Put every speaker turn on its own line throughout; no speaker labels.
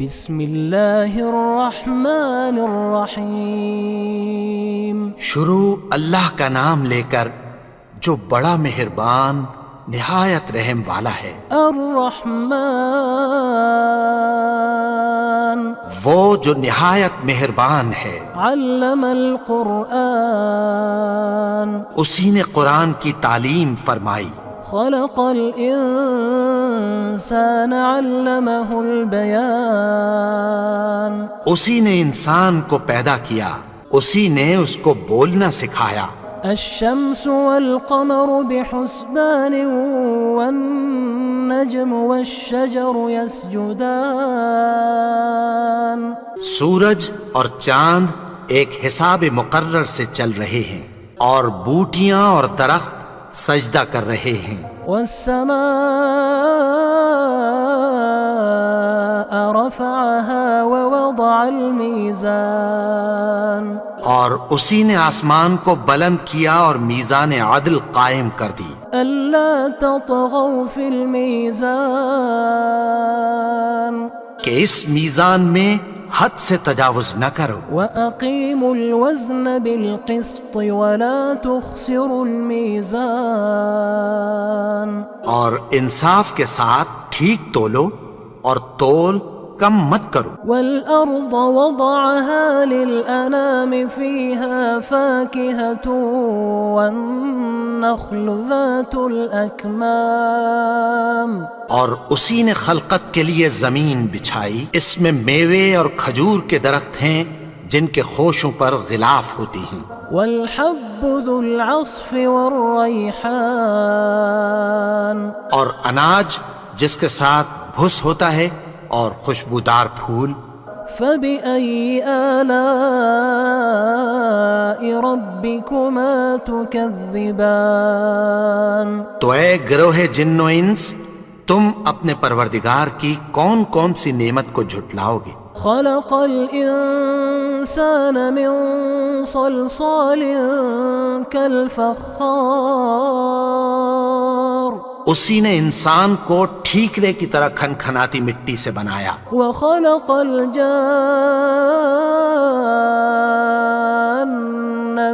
بسم اللہ الرحمن الرحیم۔
شروع اللہ کا نام لے کر جو بڑا مہربان نہایت رحم والا ہے۔
الرحمن
وہ جو نہایت مہربان ہے۔
علم القرآن
اسی نے قرآن کی تعلیم فرمائی۔
خلق الانسان علمہ البیان
اسی نے انسان کو پیدا کیا، اسی نے اس کو بولنا سکھایا۔
الشمس والقمر بحسبان والنجم والشجر يسجدان
سورج اور چاند ایک حساب مقرر سے چل رہے ہیں، اور بوٹیاں اور درخت سجدہ کر رہے ہیں۔
والسماء رفعها ووضع الميزان
اور اسی نے آسمان کو بلند کیا اور میزان عدل قائم کر دی۔
ألا تطغوا في الميزان
کہ اس میزان میں حد سے تجاوز نہ کرو،
وأقيموا الوزن بالقسط ولا تخسروا الميزان
اور انصاف کے ساتھ ٹھیک تولو اور تول کم مت کرو۔
والأرض وضعها للأنام فيها فاكهة والنخل ذات الأكمام
اور اسی نے خلقت کے لیے زمین بچھائی، اس میں میوے اور کھجور کے درخت ہیں جن کے خوشوں پر غلاف ہوتی ہیں۔
والحب ذو العصف والريحان
اور اناج جس کے ساتھ بھس ہوتا ہے اور خوشبودار پھول۔
فبأي آلاء ربكما تكذبان
تو اے گروہ جن و انس، تم اپنے پروردگار کی کون کون سی نعمت کو جھٹلاؤ گے؟
خلق الإنسان من صلصال كالفخار
اسی نے انسان کو ٹھیکرے کی طرح کھنکھناتی مٹی سے بنایا۔
وخلق الجان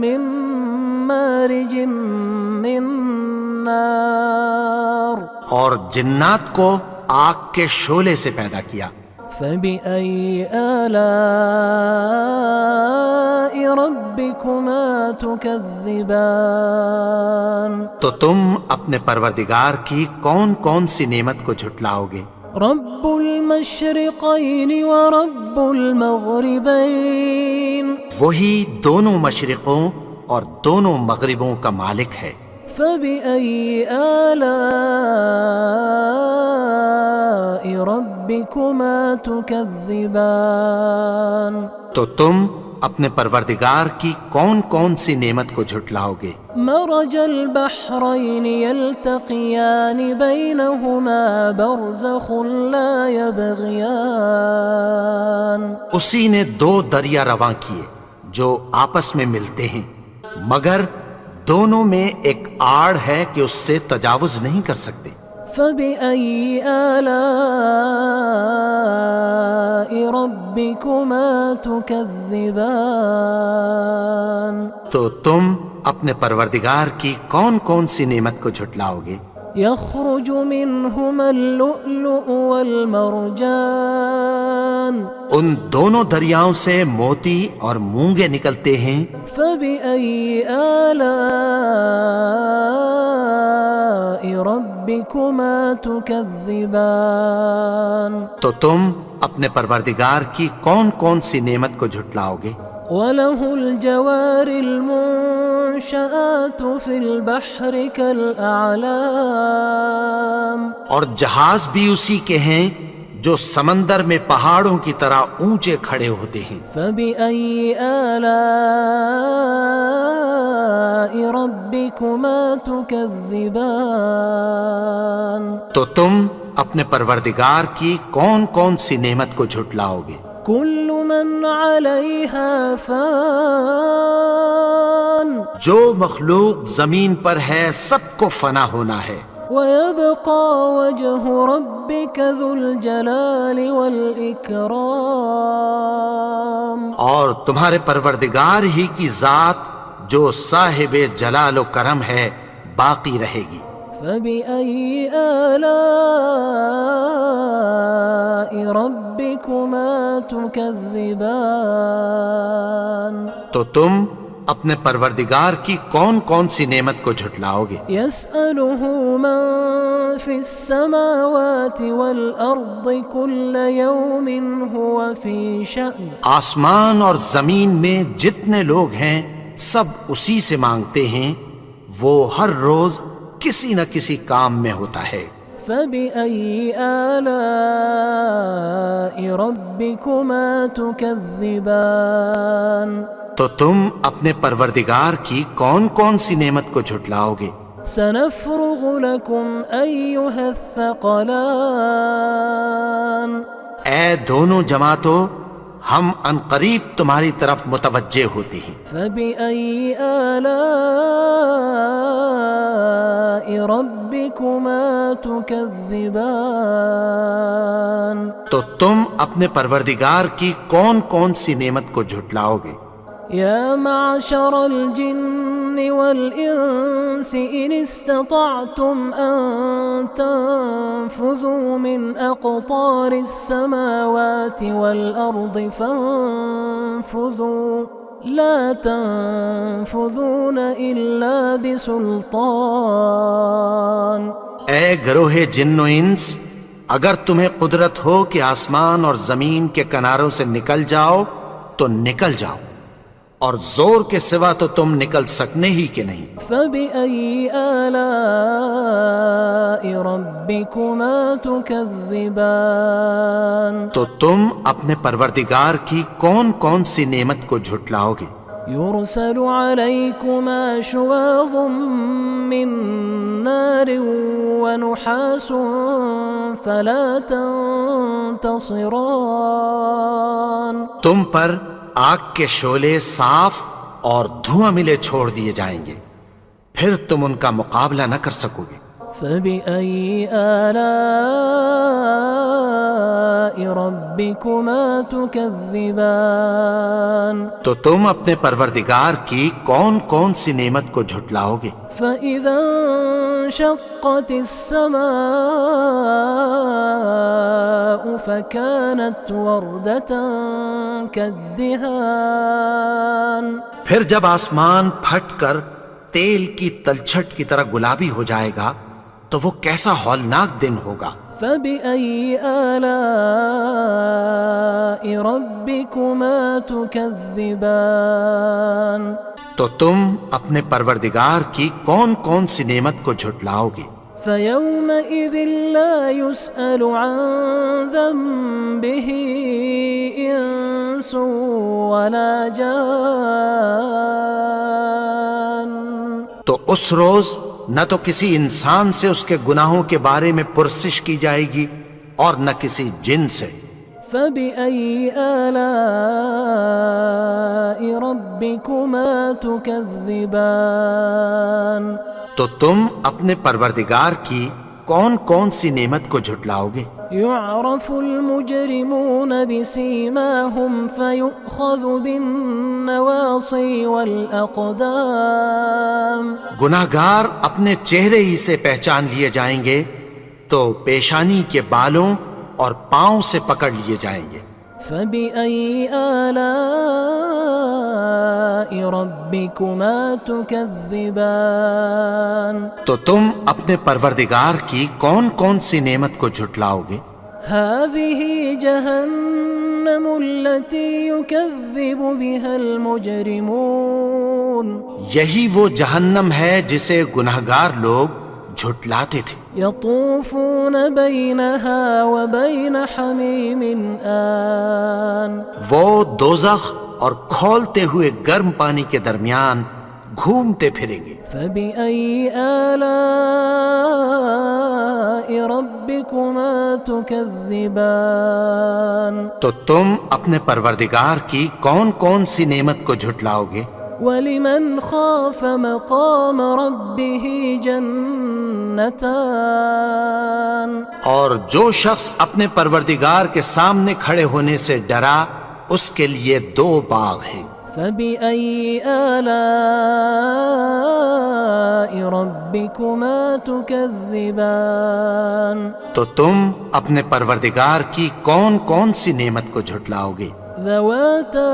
من مارج من نار
اور جنات کو آگ کے شعلے سے پیدا کیا۔
فبأي آلاء ربكما تكذبان
تو تم اپنے پروردگار کی کون کون سی نعمت کو جھٹلاؤ گے؟
رب المشرقين ورب المغربين
وہی دونوں مشرقوں اور دونوں مغربوں کا مالک ہے۔
فبأي آلاء ربكما تكذبان
تو تم اپنے پروردگار کی کون کون سی نعمت کو جھٹلاؤ گے؟
مرج البحرين يلتقيان بينهما برزخ لا يبغيان
اسی نے دو دریا رواں کیے جو آپس میں ملتے ہیں، مگر دونوں میں ایک آڑ ہے کہ اس سے تجاوز نہیں کر سکتے۔
فبأي آلاء ربكما تكذبان
تو تم اپنے پروردگار کی کون کون سی نعمت کو جھٹلاؤ گے؟
يخرج منهما اللؤلؤ والمرجان
ان دونوں دریاؤں سے موتی اور مونگے نکلتے ہیں۔
فبأي آلاء ربكما تكذبان
تو تم اپنے پروردگار کی کون کون سی نعمت کو جھٹلاؤ گے؟
وله الجوار المنشآت في البحر كالأعلام
اور جہاز بھی اسی کے ہیں جو سمندر میں پہاڑوں کی طرح اونچے کھڑے ہوتے ہیں۔
فبأي آلاء ربكما تكذبان
تو تم اپنے پروردگار کی کون کون سی نعمت کو جھٹلاؤ گے؟
كل من عليها فان
جو مخلوق زمین پر ہے سب کو فنا ہونا ہے۔
ويبقى وجه ربك ذو الجلال والإكرام.
اور تمہارے پروردگار ہی کی ذات جو صاحب جلال و کرم ہے باقی رہے گی.
فبأي آلاء ربكما تكذبان.
تو تم اپنے پروردگار کی کون کون سی نعمت کو جھٹلاؤ گے؟
يسأله من في السماوات والأرض كل يوم هو في شأن.
آسمان اور زمین میں جتنے لوگ ہیں سب اسی سے مانگتے ہیں، وہ ہر روز کسی نہ کسی کام میں ہوتا ہے.
فبأي آلاء ربكما تكذبان.
تو تم اپنے پروردگار کی کون کون سی نعمت کو جھٹلاؤ گے؟
سنفرغ لكم أيها الثقلان.
اے دونوں جماعتوں، ہم عنقریب تمہاری طرف متوجہ ہوتے ہیں.
فبأي آلاء ربكما تكذبان.
تو تم اپنے پروردگار کی کون کون سی نعمت کو جھٹلاؤ گے؟
يا معشر الجن والإنس إن استطعتم أن تنفذوا من أقطار السماوات والأرض فانفذوا لا تنفذون إلا بسلطان.
اے گروہ جن و انس، اگر تمہیں قدرت ہو کہ آسمان اور زمین کے کناروں سے نکل جاؤ تو نکل جاؤ، اور زور کے سوا تو تم نکل سکنے ہی کہ نہیں.
فبأي آلاء ربكما تكذبان.
تو تم اپنے پروردگار کی کون کون سی نعمت کو جھٹلاؤ گے؟
يرسل عليكما شواظ من نار ونحاس فلا تنتصران.
تم پر آگ کے شعلے صاف اور دھواں ملے چھوڑ دیے جائیں گے، پھر تم ان کا مقابلہ نہ کر سکو گے.
فبأي آلاء ربكما تكذبان.
تو تم اپنے پروردگار کی کون کون سی نعمت کو جھٹلاؤ گے؟
فإذا انشقت السماء فكانت وردة كالدهان.
پھر جب آسمان پھٹ کر تیل کی تلچھٹ کی طرح گلابی ہو جائے گا تو وہ کیسا ہولناک دن ہوگا.
فبأي آلاء ربكما تكذبان.
تو تم اپنے پروردگار کی کون کون سی نعمت کو جھٹلاؤ گے؟
فيومئذ لا يسأل عن ذنبه إنس ولا جان.
تو اس روز نہ تو کسی انسان سے اس کے گناہوں کے بارے میں پرسش کی جائے گی اور نہ کسی جن سے.
فبأي آلاء ربكما تكذبان.
تو تم اپنے پروردگار کی کون کون سی نعمت کو جھٹلاؤ گے؟
يعرف المجرمون بسيماهم فيؤخذ بالنواصي والأقدام.
گناہگار اپنے چہرے ہی سے پہچان لیے جائیں گے تو پیشانی کے بالوں اور پاؤں سے پکڑ لیے جائیں گے.
فبأي آلاء ربكما تكذبان.
تو تم اپنے پروردگار کی کون کون سی نعمت کو جھٹلاؤ گے؟
هذه جهنم التي يكذب بها المجرمون.
یہی وہ جہنم ہے جسے گناہگار لوگ جھٹلاتے تھے.
يطوفون بينها وبين حميم آن.
وہ دوزخ اور کھولتے ہوئے گرم پانی کے درمیان گھومتے پھریں گے.
فبأي آلاء ربكما تكذبان.
تو تم اپنے پروردگار کی کون کون سی نعمت کو جھٹلاؤ گے؟
وَلِمَنْ خَافَ مَقَامَ رَبِّهِ جَنَّتَانِ
اور جو شخص اپنے پروردگار کے سامنے کھڑے ہونے سے ڈرا اس کے لیے 2 باغ ہیں۔
فَبِأَيِّ آلَاءِ رَبِّكُمَا تُكَذِّبَانِ
تو تم اپنے پروردگار کی کون کون سی نعمت کو جھٹلاؤ گے؟
ذَوَاتَا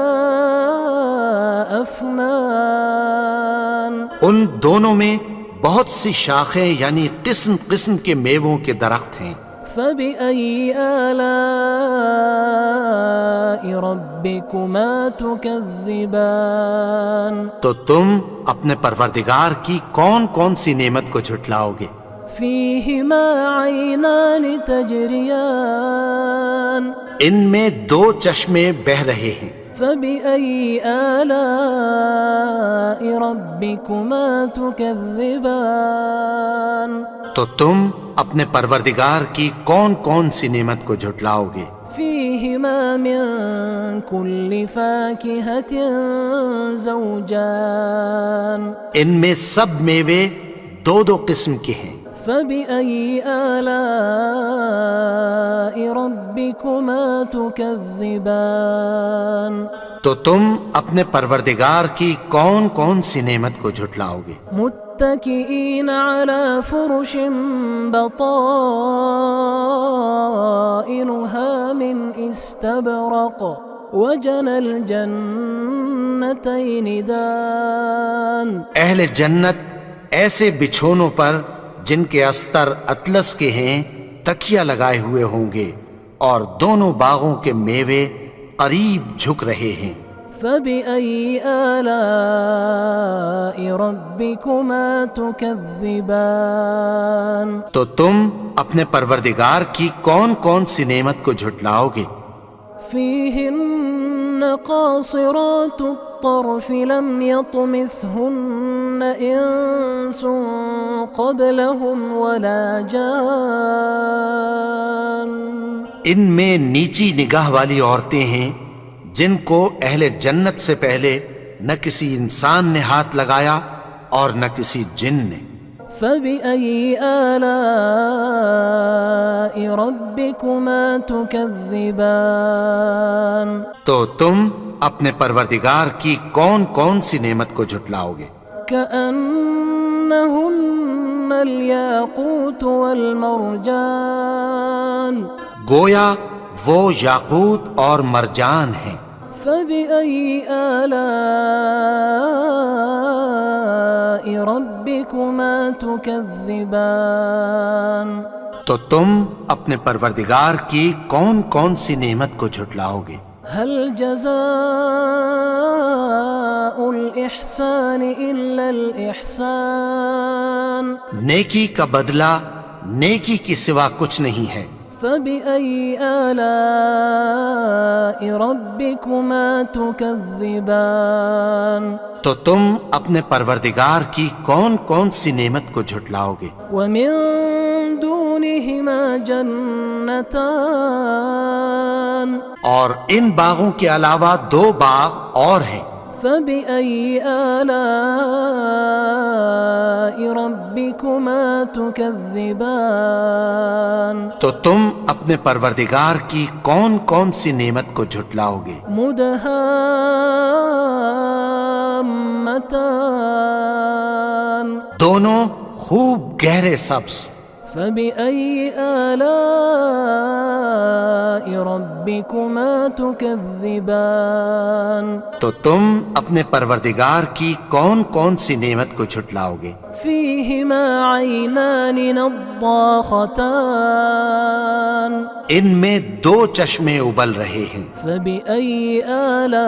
أَفْنَانٍ
ان دونوں میں بہت سی شاخیں یعنی قسم قسم کے میووں کے درخت ہیں۔
فَبِأَيِّ آلَاءِ رَبِّكُمَا تُكَذِّبَانِ
تو تم اپنے پروردگار کی کون کون سی نعمت کو جھٹلاؤ گے؟
فِيهِمَا عَيْنَانِ تَجْرِيَانِ
ان میں 2 چشمے بہہ رہے ہیں۔
فَبِأَيِّ آلَاءِ رَبِّكُمَا تُكَذِّبَانِ
تو تم اپنے پروردگار کی کون کون سی نعمت کو جھٹلاؤ گے؟
فِيهِمَا مِن كُلِّ فَاكِهَةٍ زَوْجَانِ
ان میں سب میوے 2 قسم کے ہیں۔
فَبِأَيِّ آلَاءِ رَبِّكُمَا تُكَذِّبَانِ
تو تم اپنے پروردگار کی کون کون سی نعمت کو جھٹلاؤ گے؟
متكئين على فرش بطائنها من استبرق وجنى الجنتين دان
اہل جنت ایسے بچھونوں پر جن کے استر اطلس کے ہیں تکیہ لگائے ہوئے ہوں گے اور دونوں باغوں کے میوے قریب جھک رہے ہیں۔
فَبِأَيِّ آلَاءِ رَبِّكُمَا تُكَذِّبَانِ
تو تم اپنے پروردگار کی کون کون سی نعمت کو جھٹلاؤ گے؟
فِيهِنَّ قَاصِرَاتُ الطَّرْفِ لَمْ يَطْمِثْهُنَّ إِنسٌ قَبْلَهُمْ وَلَا جَانٌّ
ان میں نیچی نگاہ والی عورتیں ہیں جن کو اہل جنت سے پہلے نہ کسی انسان نے ہاتھ لگایا اور نہ کسی جن نے۔
فَبِأَيِّ آلَاءِ رَبِّكُمَا تُكَذِّبَانِ
تو تم اپنے پروردگار کی کون کون سی نعمت کو جھٹلاؤ گے؟
كَأَنَّهُنَّ الْيَاقُوتُ وَالْمَرْجَانُ
گویا وہ یاقوت اور مرجان ہیں۔
فَبِأَيِّ آلَاءِ رَبِّكُمَا تُكَذِّبَانِ
تو تم اپنے پروردگار کی کون کون سی نعمت کو جھٹلاؤ گے؟
هَلْ جَزَاءُ الْإِحْسَانِ إِلَّا الْإِحْسَانُ
نیکی کا بدلہ نیکی کی سوا کچھ نہیں ہے۔
فَبِأَيِّ آلَاءِ رَبِّكُمَا تُكَذِّبَانِ
تو تم اپنے پروردگار کی کون کون سی نعمت کو جھٹلاؤ گے؟
وَمِن دُونِهِمَا جَنَّتَانِ
اور ان باغوں کے علاوہ 2 باغ اور ہیں۔
فَبِأَيِّ آلَاءِ رَبِّكُمَا تُكَذِّبَانِ
تو تم اپنے پروردگار کی کون کون سی نعمت کو جھٹلاؤ گے؟
مُدْهَامَّتَانِ
دونوں خوب گہرے سبز۔
فَبِأَيِّ آلَاءِ رَبِّكُمَا تُكَذِّبَانِ
تو تم اپنے پروردگار کی کون کون سی نعمت کو جھٹلاؤ گے؟
فِيهِمَا عَيْنَانِ نَضَّاخَتَانِ
ان میں 2 چشمے ابل رہے ہیں۔
فَبِأَيِّ آلَاءِ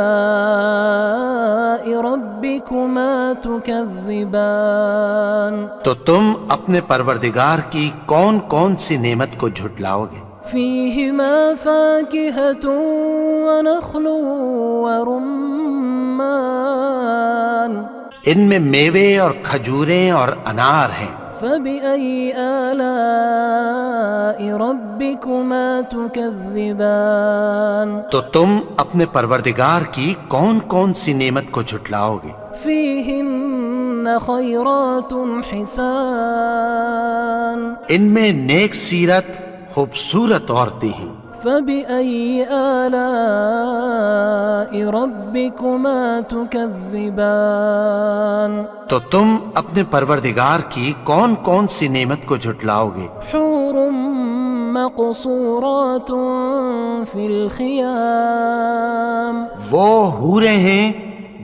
رَبِّكُمَا تُكَذِّبَانِ
تو تم اپنے پروردگار کی کون کون سی نعمت کو جھٹلاؤ گے؟
فِيهِمَا فَاكِهَةٌ وَنَخْلٌ وَرُمَّانٌ
ان میں میوے اور کھجوریں اور انار ہیں۔
فَبِأَيِّ آلَاءِ رَبِّكُمَا تُكَذِّبَانِ
تو تم اپنے پروردگار کی کون کون سی نعمت کو جھٹلاؤ گے؟
فيهن خيرات حسان
ان میں نیک سیرت خوبصورت عورتیں ہیں.
فبأي آلاء ربكما تكذبان
تو تم اپنے پروردگار کی کون کون سی نعمت کو جھٹلاؤ گے؟
حور مقصورات في الخيام
وہ حوریں ہیں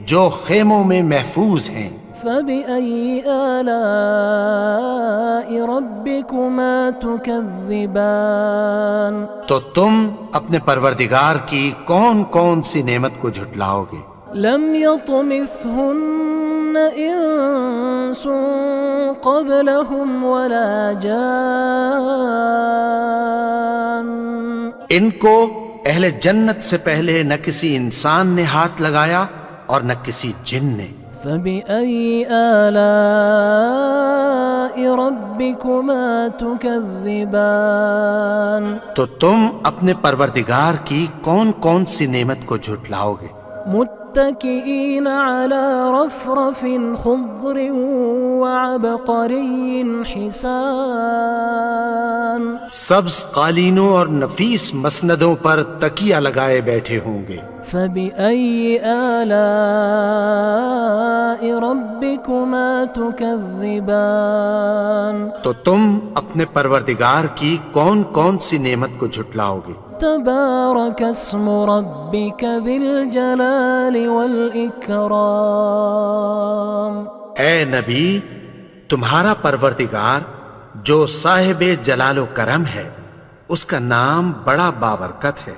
جو خیموں میں محفوظ ہیں.
فبأي آلاء ربكما تكذبان
تو تم اپنے پروردگار کی کون کون سی نعمت کو جھٹلاؤ گے؟
لم يطمثهن إنس قبلهم ولا جان
ان کو اہل جنت سے پہلے نہ کسی انسان نے ہاتھ لگایا اور نہ کسی جن نے.
فبأي آلاء ربكما تكذبان
تو تم اپنے پروردگار کی کون کون سی نعمت کو جھٹلاؤ گے؟
متكئين على رفرف خضر وعبقري حسان
سبز قالینوں اور نفیس مسندوں پر تکیہ لگائے بیٹھے ہوں گے.
فبأي آلاء ربكما تكذبان
تو تم اپنے پروردگار کی کون کون سی نعمت کو جھٹلاؤ گے؟
تبارك اسم ربك ذي الجلال والإكرام
اے نبی، تمہارا پروردگار جو صاحب جلال و کرم ہے، اس کا نام بڑا بابرکت ہے.